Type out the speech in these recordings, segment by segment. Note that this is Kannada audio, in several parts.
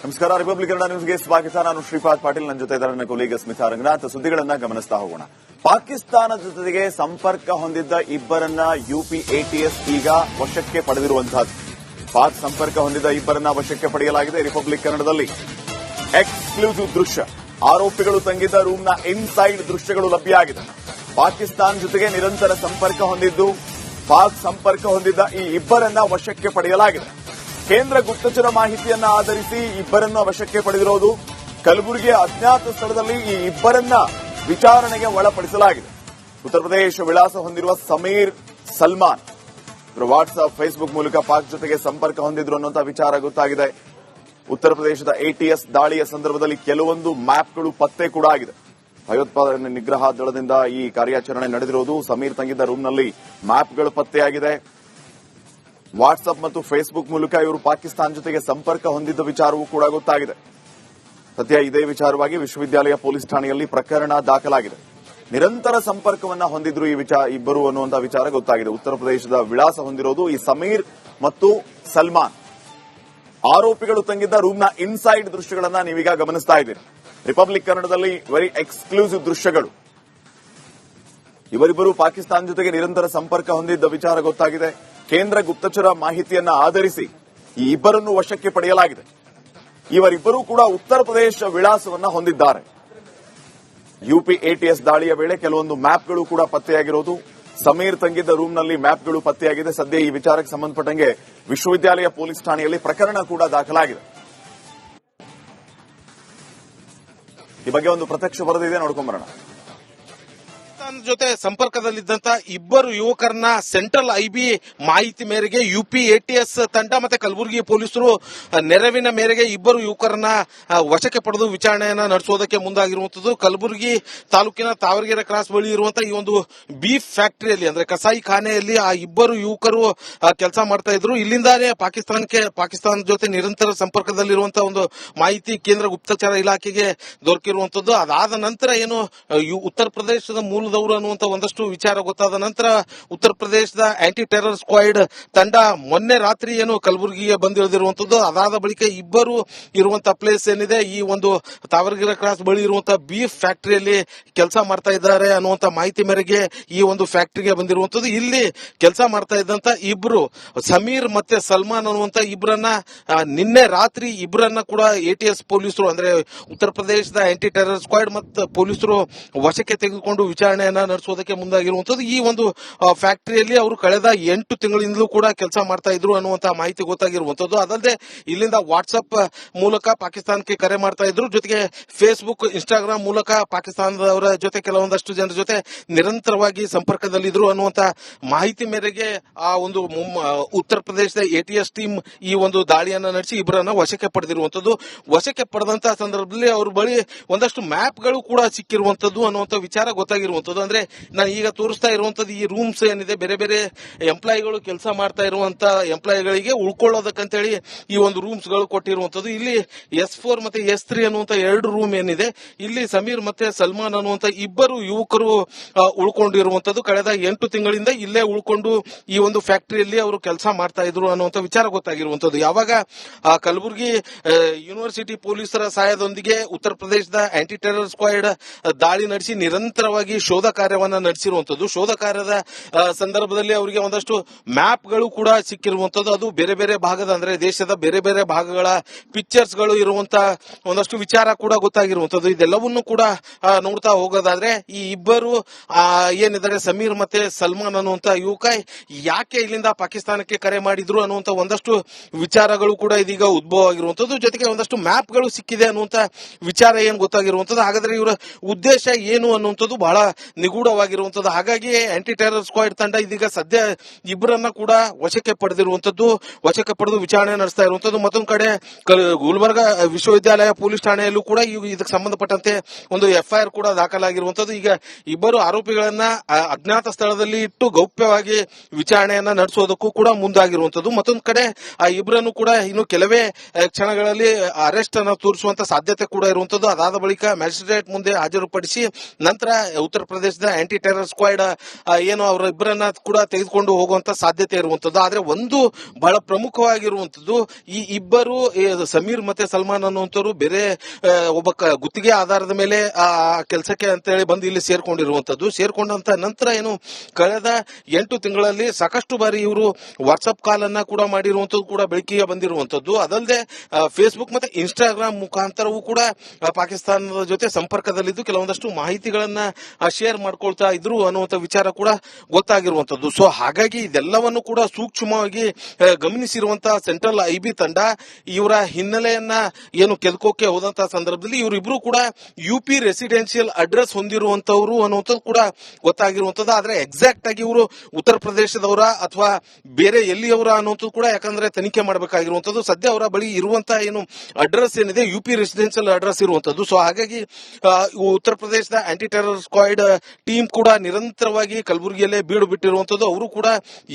ನಮಸ್ಕಾರ. ರಿಪಬ್ಲಿಕ್ ಕನ್ನಡ ನ್ಯೂಸ್ಗೆ ಸ್ವಾಗತ. ನಾನು ಶ್ರೀಪಾದ್ ಪಾಟೀಲ್, ನನ್ನ ಜೊತೆ ಇದ್ದಾರೆ ನನ್ನ ಕೊಲೀಗ ಸ್ಮಿತಾ ರಂಗನಾಥ್. ಸುದ್ದಿಗಳನ್ನ ಗಮನಿಸ್ತಾ ಹೋಗೋಣ. ಪಾಕಿಸ್ತಾನದ ಜೊತೆಗೆ ಸಂಪರ್ಕ ಹೊಂದಿದ್ದ ಇಬ್ಬರನ್ನ ಯುಪಿ ಎಟಿಎಸ್ ಈಗ ವಶಕ್ಕೆ ಪಡೆದಿರುವಂತಹದ್ದು. ಪಾಕ್ ಸಂಪರ್ಕ ಹೊಂದಿದ್ದ ಇಬ್ಬರನ್ನ ವಶಕ್ಕೆ ಪಡೆಯಲಾಗಿದೆ. ರಿಪಬ್ಲಿಕ್ ಕನ್ನಡದಲ್ಲಿ ಎಕ್ಸ್ಕ್ಲೂಸಿವ್ ದೃಶ್ಯ, ಆರೋಪಿಗಳು ತಂಗಿದ್ದ ರೂಮ್ನ ಇನ್ಸೈಡ್ ದೃಶ್ಯಗಳು ಲಭ್ಯ ಆಗಿದೆ. ಪಾಕಿಸ್ತಾನ ಜೊತೆಗೆ ನಿರಂತರ ಸಂಪರ್ಕ ಹೊಂದಿದ್ದು ಪಾಕ್ ಸಂಪರ್ಕ ಹೊಂದಿದ್ದ ಈ ಇಬ್ಬರನ್ನ ವಶಕ್ಕೆ ಪಡೆಯಲಾಗಿದೆ. ಕೇಂದ್ರ ಗುಪ್ತಚರ ಮಾಹಿತಿಯನ್ನ ಆಧರಿಸಿ ಇಬ್ಬರನ್ನ ವಶಕ್ಕೆ ಪಡೆದಿರೋದು. ಕಲಬುರಗಿಯ ಅಜ್ಞಾತ ಸ್ಥಳದಲ್ಲಿ ಈ ಇಬ್ಬರನ್ನ ವಿಚಾರಣೆಗೆ ಒಳಪಡಿಸಲಾಗಿದೆ. ಉತ್ತರ ಪ್ರದೇಶ ವಿಳಾಸ ಹೊಂದಿರುವ ಸಮೀರ್ ಸಲ್ಮಾನ್ ವಾಟ್ಸ್ಆಪ್, ಫೇಸ್ಬುಕ್ ಮೂಲಕ ಪಾಕ್ ಜೊತೆಗೆ ಸಂಪರ್ಕ ಹೊಂದಿದ್ರು ಅನ್ನುವಂತಹ ವಿಚಾರ ಗೊತ್ತಾಗಿದೆ. ಉತ್ತರ ಪ್ರದೇಶದ ಎಟಿಎಸ್ ದಾಳಿಯ ಸಂದರ್ಭದಲ್ಲಿ ಕೆಲವೊಂದು ಮ್ಯಾಪ್ಗಳು ಪತ್ತೆ ಕೂಡ ಆಗಿದೆ. ಭಯೋತ್ಪಾದನೆ ನಿಗ್ರಹ ದಳದಿಂದ ಈ ಕಾರ್ಯಾಚರಣೆ ನಡೆದಿರೋದು. ಸಮೀರ್ ತಂಗಿದ್ದ ರೂಮ್ನಲ್ಲಿ ಮ್ಯಾಪ್ಗಳು ಪತ್ತೆಯಾಗಿದೆ. ವಾಟ್ಸ್ಆಪ್ ಮತ್ತು ಫೇಸ್ಬುಕ್ ಮೂಲಕ ಇವರು ಪಾಕಿಸ್ತಾನ ಜೊತೆಗೆ ಸಂಪರ್ಕ ಹೊಂದಿದ್ದ ವಿಚಾರವೂ ಕೂಡ ಗೊತ್ತಾಗಿದೆ. ಸದ್ಯ ಇದೇ ವಿಚಾರವಾಗಿ ವಿಶ್ವವಿದ್ಯಾಲಯ ಪೊಲೀಸ್ ಠಾಣೆಯಲ್ಲಿ ಪ್ರಕರಣ ದಾಖಲಾಗಿದೆ. ನಿರಂತರ ಸಂಪರ್ಕವನ್ನ ಹೊಂದಿದ್ರು ಇಬ್ಬರು ಅನ್ನುವಂತಹ ವಿಚಾರ ಗೊತ್ತಾಗಿದೆ. ಉತ್ತರ ಪ್ರದೇಶದ ವಿಳಾಸ ಹೊಂದಿರೋದು ಈ ಸಮೀರ್ ಮತ್ತು ಸಲ್ಮಾನ್. ಆರೋಪಿಗಳು ತಂಗಿದ್ದ ರೂಮ್ನ ಇನ್ಸೈಡ್ ದೃಶ್ಯಗಳನ್ನ ನೀವೀಗ ಗಮನಿಸ್ತಾ ಇದ್ದೀರಿ. ರಿಪಬ್ಲಿಕ್ ಕನ್ನಡದಲ್ಲಿ ವೆರಿ ಎಕ್ಸ್ಕ್ಲೂಸಿವ್ ದೃಶ್ಯಗಳು. ಇವರಿಬ್ಬರು ಪಾಕಿಸ್ತಾನ ಜೊತೆಗೆ ನಿರಂತರ ಸಂಪರ್ಕ ಹೊಂದಿದ್ದ ವಿಚಾರ ಗೊತ್ತಾಗಿದೆ. ಕೇಂದ್ರ ಗುಪ್ತಚರ ಮಾಹಿತಿಯನ್ನ ಆಧರಿಸಿ ಈ ಇಬ್ಬರನ್ನು ವಶಕ್ಕೆ ಪಡೆಯಲಾಗಿದೆ. ಇವರಿಬ್ಬರೂ ಕೂಡ ಉತ್ತರ ಪ್ರದೇಶ ವಿಳಾಸವನ್ನ ಹೊಂದಿದ್ದಾರೆ. ಯುಪಿ ಎಟಿಎಸ್ ದಾಳಿಯ ವೇಳೆ ಕೆಲವೊಂದು ಮ್ಯಾಪ್ಗಳು ಕೂಡ ಪತ್ತೆಯಾಗಿರೋದು. ಸಮೀರ್ ತಂಗಿದ್ದ ರೂಮ್ನಲ್ಲಿ ಮ್ಯಾಪ್ಗಳು ಪತ್ತೆಯಾಗಿದೆ. ಸದ್ಯ ಈ ವಿಚಾರಕ್ಕೆ ಸಂಬಂಧಪಟ್ಟಂಗೆ ವಿಶ್ವವಿದ್ಯಾಲಯ ಪೊಲೀಸ್ ಠಾಣೆಯಲ್ಲಿ ಪ್ರಕರಣ ಕೂಡ ದಾಖಲಾಗಿದೆ. ಈ ಬಗ್ಗೆ ಒಂದು ಪ್ರತ್ಯಕ್ಷ ವರದಿದೆ, ನೋಡ್ಕೊಂಬರೋಣ. ಜೊತೆ ಸಂಪರ್ಕದಲ್ಲಿದ್ದಂತ ಇಬ್ಬರು ಯುವಕರನ್ನ ಸೆಂಟ್ರಲ್ ಐಬಿ ಮಾಹಿತಿ ಮೇರೆಗೆ ಯುಪಿ ಎಟಿಎಸ್ ತಂಡ ಮತ್ತೆ ಕಲಬುರಗಿ ಪೊಲೀಸರು ನೆರವಿನ ಮೇರೆಗೆ ಇಬ್ಬರು ಯುವಕರನ್ನ ವಶಕ್ಕೆ ಪಡೆದು ವಿಚಾರಣೆಯನ್ನ ನಡೆಸೋದಕ್ಕೆ ಮುಂದಾಗಿರುವಂತದ್ದು. ಕಲಬುರಗಿ ತಾಲೂಕಿನ ತಾವರಗೆರೆ ಕ್ರಾಸ್ ಬಳಿ ಇರುವಂತಹ ಈ ಒಂದು ಬೀಫ್ ಫ್ಯಾಕ್ಟರಿಯಲ್ಲಿ ಅಂದ್ರೆ ಕಸಾಯಿ ಖಾನೆಯಲ್ಲಿ ಆ ಇಬ್ಬರು ಯುವಕರು ಕೆಲಸ ಮಾಡ್ತಾ ಇದ್ರು. ಇಲ್ಲಿಂದಾನೇ ಪಾಕಿಸ್ತಾನದ ಜೊತೆ ನಿರಂತರ ಸಂಪರ್ಕದಲ್ಲಿರುವಂತಹ ಒಂದು ಮಾಹಿತಿ ಕೇಂದ್ರ ಗುಪ್ತಚರ ಇಲಾಖೆಗೆ ದೊರಕಿರುವಂತದ್ದು. ಅದಾದ ನಂತರ ಏನು ಉತ್ತರ ಪ್ರದೇಶದ ಮೂಲದವರು ಅನ್ನುವಂತ ಒಂದಷ್ಟು ವಿಚಾರ ಗೊತ್ತಾದ ನಂತರ ಉತ್ತರ ಪ್ರದೇಶದ ಆಂಟಿ ಟೆರರ್ ಸ್ಕ್ವಾಡ್ ತಂಡ ಮೊನ್ನೆ ರಾತ್ರಿ ಏನು ಕಲಬುರಗಿಗೆ ಬಂದಿಳಿದಿರುವಂತದ್ದು. ಅದಾದ ಬಳಿಕ ಇಬ್ಬರು ಇರುವಂತಹ ಪ್ಲೇಸ್ ಏನಿದೆ ಈ ಒಂದು ತಾವರಗೆರೆ ಕ್ರಾಸ್ ಬಳಿ ಇರುವಂತಹ ಬೀಫ್ ಫ್ಯಾಕ್ಟರಿಯಲ್ಲಿ ಕೆಲಸ ಮಾಡ್ತಾ ಇದ್ದಾರೆ ಅನ್ನುವಂತ ಮಾಹಿತಿ ಮೇರೆಗೆ ಈ ಒಂದು ಫ್ಯಾಕ್ಟರಿಗೆ ಬಂದಿರುವಂತದ್ದು. ಇಲ್ಲಿ ಕೆಲಸ ಮಾಡ್ತಾ ಇದ್ದಂತ ಇಬ್ರು ಸಮೀರ್ ಮತ್ತೆ ಸಲ್ಮಾನ್ ಅನ್ನುವಂತ ಇಬ್ಬರನ್ನ ನಿನ್ನೆ ರಾತ್ರಿ ಇಬ್ಬರನ್ನ ಕೂಡ ಎಟಿಎಸ್ ಪೊಲೀಸರು ಅಂದ್ರೆ ಉತ್ತರ ಪ್ರದೇಶದ ಆಂಟಿ ಟೆರರ್ ಸ್ಕ್ವಾಡ್ ಮತ್ತು ಪೊಲೀಸರು ವಶಕ್ಕೆ ತೆಗೆದುಕೊಂಡು ವಿಚಾರಣೆಯನ್ನ ನಡೆಸೋದಕ್ಕೆ ಮುಂದಾಗಿರುವಂತದ್ದು. ಈ ಒಂದು ಫ್ಯಾಕ್ಟರಿಯಲ್ಲಿ ಅವರು ಕಳೆದ 8 ತಿಂಗಳಿಂದಲೂ ಕೂಡ ಕೆಲಸ ಮಾಡ್ತಾ ಇದ್ರು ಅನ್ನುವಂತಹ ಮಾಹಿತಿ ಗೊತ್ತಾಗಿರುವಂತದ್ದು. ಅದಲ್ಲದೆ ಇಲ್ಲಿಂದ ವಾಟ್ಸ್ಆಪ್ ಮೂಲಕ ಪಾಕಿಸ್ತಾನಕ್ಕೆ ಕರೆ ಮಾಡ್ತಾ ಇದ್ರು. ಜೊತೆಗೆ ಫೇಸ್ಬುಕ್, ಇನ್ಸ್ಟಾಗ್ರಾಮ್ ಮೂಲಕ ಪಾಕಿಸ್ತಾನದವರ ಜೊತೆ ಕೆಲವೊಂದಷ್ಟು ಜನರ ಜೊತೆ ನಿರಂತರವಾಗಿ ಸಂಪರ್ಕದಲ್ಲಿದ್ರು ಅನ್ನುವಂತ ಮಾಹಿತಿ ಮೇರೆಗೆ ಆ ಒಂದು ಉತ್ತರ ಪ್ರದೇಶದ ಎಟಿಎಸ್ ಟೀಮ್ ಈ ಒಂದು ದಾಳಿಯನ್ನ ನಡೆಸಿ ಇಬ್ಬರನ್ನ ವಶಕ್ಕೆ ಪಡೆದಿರುವಂತದ್ದು. ವಶಕ್ಕೆ ಪಡೆದಂತಹ ಸಂದರ್ಭದಲ್ಲಿ ಅವ್ರ ಬಳಿ ಒಂದಷ್ಟು ಮ್ಯಾಪ್ಗಳು ಕೂಡ ಸಿಕ್ಕಿರುವಂತದ್ದು ಅನ್ನುವಂತ ವಿಚಾರ ಗೊತ್ತಾಗಿರುವಂತದ್ದು. ಅಂದ್ರೆ ನಾನು ಈಗ ತೋರಿಸ್ತಾ ಇರುವಂತದ್ದು ಈ ರೂಮ್ಸ್ ಏನಿದೆ, ಬೇರೆ ಬೇರೆ ಎಂಪ್ಲಾಯಿಗಳು ಕೆಲಸ ಮಾಡ್ತಾ ಇರುವಂತ ಎಂಪ್ಲಾಯಿಗಳಿಗೆ ಉಳ್ಕೊಳ್ಳೋದಕ್ಕಂತೇಳಿ ಈ ಒಂದು ರೂಮ್ಸ್ ಗಳು ಕೊಟ್ಟಿರುವಂತದ್ದು. ಇಲ್ಲಿ S4 ಮತ್ತೆ S3 ಅನ್ನುವಂತ 2 ರೂಮ್ ಏನಿದೆ, ಇಲ್ಲಿ ಸಮೀರ್ ಮತ್ತೆ ಸಲ್ಮಾನ್ ಅನ್ನುವಂತ ಇಬ್ಬರು ಯುವಕರು ಉಳ್ಕೊಂಡಿರುವಂತದ್ದು. ಕಳೆದ 8 ತಿಂಗಳಿಂದ ಇಲ್ಲೇ ಉಳ್ಕೊಂಡು ಈ ಒಂದು ಫ್ಯಾಕ್ಟರಿಯಲ್ಲಿ ಅವರು ಕೆಲಸ ಮಾಡ್ತಾ ಇದ್ರು ಅನ್ನುವಂತ ವಿಚಾರ ಗೊತ್ತಾಗಿರುವಂತದ್ದು. ಯಾವಾಗ ಕಲಬುರಗಿ ಯೂನಿವರ್ಸಿಟಿ ಪೊಲೀಸರ ಸಹಾಯದೊಂದಿಗೆ ಉತ್ತರ ಪ್ರದೇಶದ ಆಂಟಿ ಟೆರರ್ ಸ್ಕ್ವಾಡ್ ದಾಳಿ ನಡೆಸಿ ನಿರಂತರವಾಗಿ ಶೋಧ ಕಾರ್ಯವನ್ನ ನಡೆಸಿರುವಂತದ್ದು. ಶೋಧ ಕಾರ್ಯದ ಸಂದರ್ಭದಲ್ಲಿ ಅವರಿಗೆ ಒಂದಷ್ಟು ಮ್ಯಾಪ್ಗಳು ಕೂಡ ಸಿಕ್ಕಿರುವಂತದ್ದು. ಅದು ಬೇರೆ ಬೇರೆ ಭಾಗದ ಅಂದ್ರೆ ದೇಶದ ಬೇರೆ ಬೇರೆ ಭಾಗಗಳ ಪಿಕ್ಚರ್ಸ್ ಗಳು ಇರುವಂತಹ ಒಂದಷ್ಟು ವಿಚಾರ ಕೂಡ ಗೊತ್ತಾಗಿರುವಂತದ್ದು. ಇದೆಲ್ಲವನ್ನೂ ಕೂಡ ನೋಡ್ತಾ ಹೋಗೋದಾದ್ರೆ ಈ ಇಬ್ಬರು ಏನಿದ್ದಾರೆ ಸಮೀರ್ ಮತ್ತೆ ಸಲ್ಮಾನ್ ಅನ್ನುವಂತ ಯುವಕ ಯಾಕೆ ಇಲ್ಲಿಂದ ಪಾಕಿಸ್ತಾನಕ್ಕೆ ಕರೆ ಮಾಡಿದ್ರು ಅನ್ನುವಂತ ಒಂದಷ್ಟು ವಿಚಾರಗಳು ಕೂಡ ಇದೀಗ ಉದ್ಭವ ಆಗಿರುವಂತದ್ದು. ಜೊತೆಗೆ ಒಂದಷ್ಟು ಮ್ಯಾಪ್ಗಳು ಸಿಕ್ಕಿದೆ ಅನ್ನುವಂತ ವಿಚಾರ ಏನ್ ಗೊತ್ತಾಗಿರುವಂತದ್ದು. ಹಾಗಾದ್ರೆ ಇವರ ಉದ್ದೇಶ ಏನು ಅನ್ನುವಂಥದ್ದು ಬಹಳ ನಿಗೂಢವಾಗಿರುವಂತದ್ದು. ಹಾಗಾಗಿ ಆಂಟಿ ಟೆರರ್ ಸ್ಕ್ವಾಡ್ ತಂಡ ಇದೀಗ ಸದ್ಯ ಇಬ್ಬರನ್ನ ಕೂಡ ವಶಕ್ಕೆ ಪಡೆದಿರುವಂತದ್ದು, ವಶಕ್ಕೆ ಪಡೆದು ವಿಚಾರಣೆ ನಡೆಸ್ತಾ ಇರುವಂತದ್ದು. ಮತ್ತೊಂದು ಕಡೆ ಗುಲ್ಬರ್ಗಾ ವಿಶ್ವವಿದ್ಯಾಲಯ ಪೊಲೀಸ್ ಠಾಣೆಯಲ್ಲೂ ಕೂಡ ಇದಕ್ಕೆ ಸಂಬಂಧಪಟ್ಟಂತೆ ಒಂದು FIR ಕೂಡ ದಾಖಲಾಗಿರುವಂತದ್ದು. ಈಗ ಇಬ್ಬರು ಆರೋಪಿಗಳನ್ನ ಅಜ್ಞಾತ ಸ್ಥಳದಲ್ಲಿ ಇಟ್ಟು ಗೌಪ್ಯವಾಗಿ ವಿಚಾರಣೆಯನ್ನ ನಡೆಸೋದಕ್ಕೂ ಕೂಡ ಮುಂದಾಗಿರುವಂತದ್ದು. ಮತ್ತೊಂದು ಕಡೆ ಆ ಇಬ್ಬರನ್ನು ಕೂಡ ಇನ್ನು ಕೆಲವೇ ಕ್ಷಣಗಳಲ್ಲಿ ಅರೆಸ್ಟ್ ಅನ್ನು ತೋರಿಸುವಂತ ಸಾಧ್ಯತೆ ಕೂಡ ಇರುವಂತದ್ದು. ಅದಾದ ಬಳಿಕ ಮ್ಯಾಜಿಸ್ಟ್ರೇಟ್ ಮುಂದೆ ಹಾಜರುಪಡಿಸಿ ನಂತರ ಉತ್ತರ ಪ್ರದೇಶ ಪ್ರದೇಶದ ಆಂಟಿ ಟೆರರ್ ಸ್ಕ್ವಾಡ್ ಏನು ಅವರ ಇಬ್ಬರನ್ನ ಕೂಡ ತೆಗೆದುಕೊಂಡು ಹೋಗುವಂತ ಸಾಧ್ಯತೆ ಇರುವಂತದ್ದು. ಆದ್ರೆ ಒಂದು ಬಹಳ ಪ್ರಮುಖವಾಗಿರುವಂತದ್ದು, ಈ ಇಬ್ಬರು ಸಮೀರ್ ಮತ್ತೆ ಸಲ್ಮಾನ್ ಅನ್ನುವಂಥವ್ರು ಬೇರೆ ಒಬ್ಬ ಗುತ್ತಿಗೆ ಆಧಾರದ ಮೇಲೆ ಆ ಕೆಲಸಕ್ಕೆ ಅಂತೇಳಿ ಬಂದು ಇಲ್ಲಿ ಸೇರ್ಕೊಂಡಿರುವಂತದ್ದು. ಸೇರ್ಕೊಂಡಂತ ನಂತರ ಏನು ಕಳೆದ 8 ತಿಂಗಳಲ್ಲಿ ಸಾಕಷ್ಟು ಬಾರಿ ಇವರು ವಾಟ್ಸ್ಆಪ್ ಕಾಲ್ ಅನ್ನ ಕೂಡ ಮಾಡಿರುವಂತದ್ದು ಕೂಡ ಬೆಳಕಿಗೆ ಬಂದಿರುವಂತದ್ದು. ಅದಲ್ಲದೆ ಫೇಸ್ಬುಕ್ ಮತ್ತೆ ಇನ್ಸ್ಟಾಗ್ರಾಮ್ ಮುಖಾಂತರವೂ ಕೂಡ ಪಾಕಿಸ್ತಾನದ ಜೊತೆ ಸಂಪರ್ಕದಲ್ಲಿದ್ದು ಕೆಲವೊಂದಷ್ಟು ಮಾಹಿತಿಗಳನ್ನ ಶೇರ್ ಮಾಡ್ಕೊಳ್ತಾ ಇದ್ರು ಅನ್ನುವಂತ ವಿಚಾರ ಕೂಡ ಗೊತ್ತಾಗಿರುವಂತದ್ದು. ಸೊ ಹಾಗಾಗಿ ಇದೆಲ್ಲವನ್ನು ಕೂಡ ಸೂಕ್ಷ್ಮವಾಗಿ ಗಮನಿಸಿರುವಂತಹ ಸೆಂಟ್ರಲ್ ಐಬಿ ತಂಡ ಇವರ ಹಿನ್ನೆಲೆಯನ್ನ ಏನು ಕೆದಕೋಕೆ ಹೋದಂತಹ ಸಂದರ್ಭದಲ್ಲಿ ಇವರಿಬ್ರು ಕೂಡ ಯುಪಿ ರೆಸಿಡೆನ್ಷಿಯಲ್ ಅಡ್ರೆಸ್ ಹೊಂದಿರುವಂತವರು ಅನ್ನುವಂಥದ್ದು ಕೂಡ ಗೊತ್ತಾಗಿರುವಂತದ್ದು. ಆದ್ರೆ ಎಕ್ಸಾಕ್ಟ್ ಆಗಿ ಇವರು ಉತ್ತರ ಪ್ರದೇಶದವರ ಅಥವಾ ಬೇರೆ ಎಲ್ಲಿಯವರ ಅನ್ನುವಂಥದ್ದು ಕೂಡ ಯಾಕಂದ್ರೆ ತನಿಖೆ ಮಾಡಬೇಕಾಗಿರುವಂತದ್ದು. ಸದ್ಯ ಅವರ ಬಳಿ ಇರುವಂತಹ ಏನು ಅಡ್ರೆಸ್ ಏನಿದೆ ಯುಪಿ ರೆಸಿಡೆನ್ಷಿಯಲ್ ಅಡ್ರೆಸ್ ಇರುವಂತದ್ದು. ಸೊ ಹಾಗಾಗಿ ಉತ್ತರ ಪ್ರದೇಶದ ಆಂಟಿ ಟೆರರ್ ಸ್ಕ್ವಾಡ್ ಟೀಮ್ ಕೂಡ ನಿರಂತರವಾಗಿ ಕಲಬುರಗಿಯಲ್ಲೇ ಬೀಡು ಬಿಟ್ಟಿರುವಂತದ್ದು. ಅವರು ಕೂಡ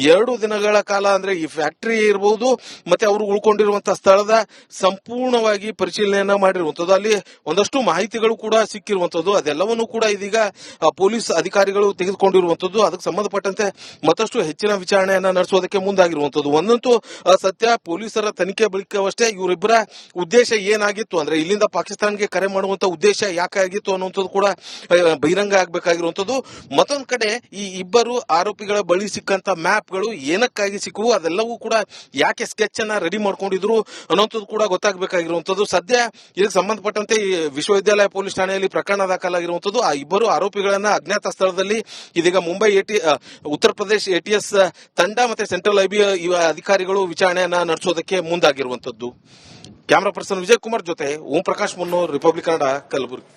2 ದಿನಗಳ ಕಾಲ ಅಂದ್ರೆ ಈ ಫ್ಯಾಕ್ಟರಿ ಇರಬಹುದು ಮತ್ತೆ ಅವರು ಉಳ್ಕೊಂಡಿರುವಂತಹ ಸ್ಥಳದ ಸಂಪೂರ್ಣವಾಗಿ ಪರಿಶೀಲನೆಯನ್ನ ಮಾಡಿರುವಂತದ್ದು. ಅಲ್ಲಿ ಒಂದಷ್ಟು ಮಾಹಿತಿಗಳು ಕೂಡ ಸಿಕ್ಕಿರುವಂತದ್ದು. ಅದೆಲ್ಲವನ್ನೂ ಕೂಡ ಇದೀಗ ಪೊಲೀಸ್ ಅಧಿಕಾರಿಗಳು ತೆಗೆದುಕೊಂಡಿರುವಂತದ್ದು. ಅದಕ್ಕೆ ಸಂಬಂಧಪಟ್ಟಂತೆ ಮತ್ತಷ್ಟು ಹೆಚ್ಚಿನ ವಿಚಾರಣೆಯನ್ನ ನಡೆಸೋದಕ್ಕೆ ಮುಂದಾಗಿರುವಂತದ್ದು. ಒಂದಂತೂ ಸತ್ಯ, ಪೊಲೀಸರ ತನಿಖೆ ಬಳಿಕವಷ್ಟೇ ಇವರಿಬ್ಬರ ಉದ್ದೇಶ ಏನಾಗಿತ್ತು ಅಂದ್ರೆ ಇಲ್ಲಿಂದ ಪಾಕಿಸ್ತಾನ್ಗೆ ಕರೆ ಮಾಡುವಂತ ಉದ್ದೇಶ ಯಾಕಾಗಿತ್ತು ಅನ್ನುವಂಥದ್ದು ಕೂಡ ಬಹಿರಂಗ ಆಗಬೇಕಾಗಿರುವಂತದ್ದು. ಮತ್ತೊಂದು ಕಡೆ ಈ ಇಬ್ಬರು ಆರೋಪಿಗಳ ಬಳಿ ಸಿಕ್ಕಂತ ಮ್ಯಾಪ್ಗಳು ಏನಕ್ಕಾಗಿ ಸಿಕ್ಕವು, ಅದೆಲ್ಲವೂ ಕೂಡ ಯಾಕೆ ಸ್ಕೆಚ್ ಅನ್ನ ರೆಡಿ ಮಾಡ್ಕೊಂಡಿದ್ರು ಅನ್ನೋಂಥದ್ದು ಕೂಡ ಗೊತ್ತಾಗಬೇಕಾಗಿರುವಂತದ್ದು. ಸದ್ಯ ಇದಕ್ಕೆ ಸಂಬಂಧಪಟ್ಟಂತೆ ವಿಶ್ವವಿದ್ಯಾಲಯ ಪೊಲೀಸ್ ಠಾಣೆಯಲ್ಲಿ ಪ್ರಕರಣ ದಾಖಲಾಗಿರುವಂತದ್ದು. ಆ ಇಬ್ಬರು ಆರೋಪಿಗಳನ್ನ ಅಜ್ಞಾತ ಸ್ಥಳದಲ್ಲಿ ಇದೀಗ ಮುಂಬೈ ಉತ್ತರ ಪ್ರದೇಶ ಎಟಿಎಸ್ ತಂಡ ಮತ್ತೆ ಸೆಂಟ್ರಲ್ ಐಬಿ ಅಧಿಕಾರಿಗಳು ವಿಚಾರಣೆಯನ್ನ ನಡೆಸೋದಕ್ಕೆ ಮುಂದಾಗಿರುವಂತದ್ದು. ಕ್ಯಾಮರಾ ಪರ್ಸನ್ ವಿಜಯ್ ಕುಮಾರ್ ಜೊತೆ ಓಂ ಪ್ರಕಾಶ್ ಮುನ್ನೂರ್, ರಿಪಬ್ಲಿಕ್ ಕನ್ನಡ, ಕಲಬುರಗಿ.